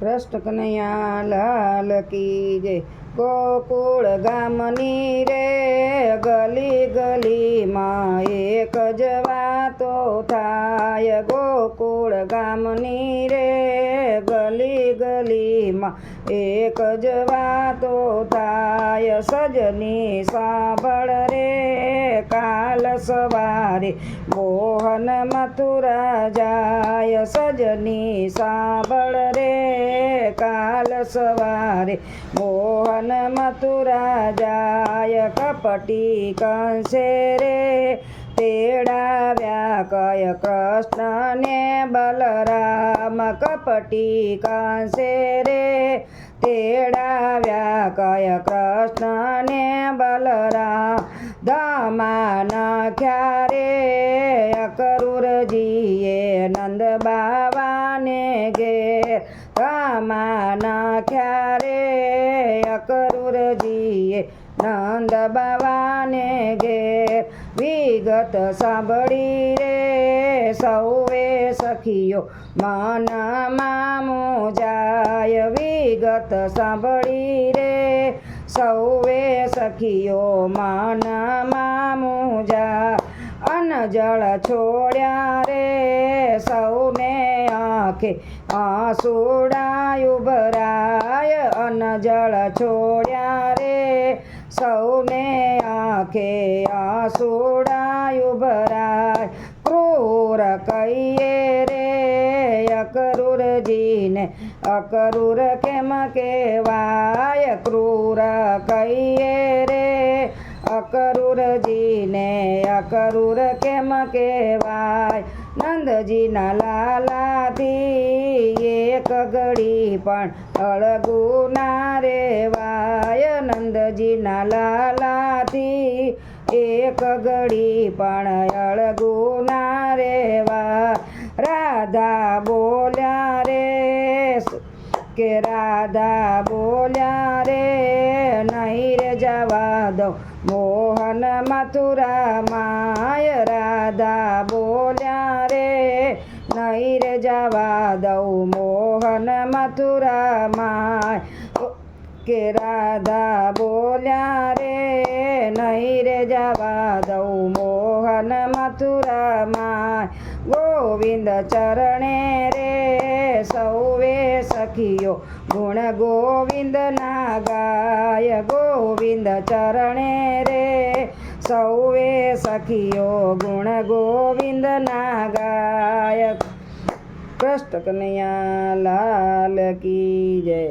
કૃષ્ણ કનૈયા લાલ કી જય। ગોકુળ ગામની રે ગલી ગલીમાં એક જ વાતો થાય। ગોકુળ ગામની રે ગલી ગલીમાં એક જ વાતો થાય। સજની સાંભળ રે કાલ સવારે મોહન મથુરા જાય। સજની સાંભળ રે કાલ સવારે મોહન મથુરા જાય। કપટી કંસે રે તેડાવ્યા કય કૃષ્ણ ને બલરામ। કપટી કંસે રે તેડાવ્યા કય કૃષ્ણ ને બલરામ। ધામા નાખ્યા રે અકરુરજીએ નંદ બાવાને ઘેર। ધામા નાખ્યા રે અકરુરજીએ નંદ બાવાને ઘેર। વિગત સાંભળી રે સૌએ સખીઓ મનમાં મૂંઝાય। વિગત સાંભળી રે સૌએ સખીઓ મનમાં મૂંઝાય। અનજળ છોડ્યા રે સૌને આંખે આંસુડા ઉભરાય। અનજળ છોડ્યા રે સૌને આંખે આંસુડા ઉભરાય। ક્રૂર કહીએ રે અકરુરજીને અકરુર કેમ કહેવાય। ક્રૂર કહીએ રે અકરુરજીને અકરુર કેમ કહેવાય। નંદજીના લાલાથી એક ઘડી પણ અળગું ના રેવાય। નંદજીના લાલાથી એક ઘડી પણ અળગું ના રેવાય। રાધા બોલ્યા રે કે રાધા બોલ્યા રે નહીં રે જવા દઉં મોહન મથુરા માય। રાધા બોલ્યા રે નહીં રે જવા દઉં મોહન મથુરા માય। કે રાધા બોલ્યા રે નહીં રે જવા દઉં મોહન મથુરા માય। ગોવિંદ ચરણે રે સૌએ સખીઓ ગુણ ગોવિંદ ના ગાય। ગોવિંદ ચરણે રે સૌએ સખીઓ ગુણ ગોવિંદ ના ગાય। કૃષ્ણ કનૈયા લાલ કી જય।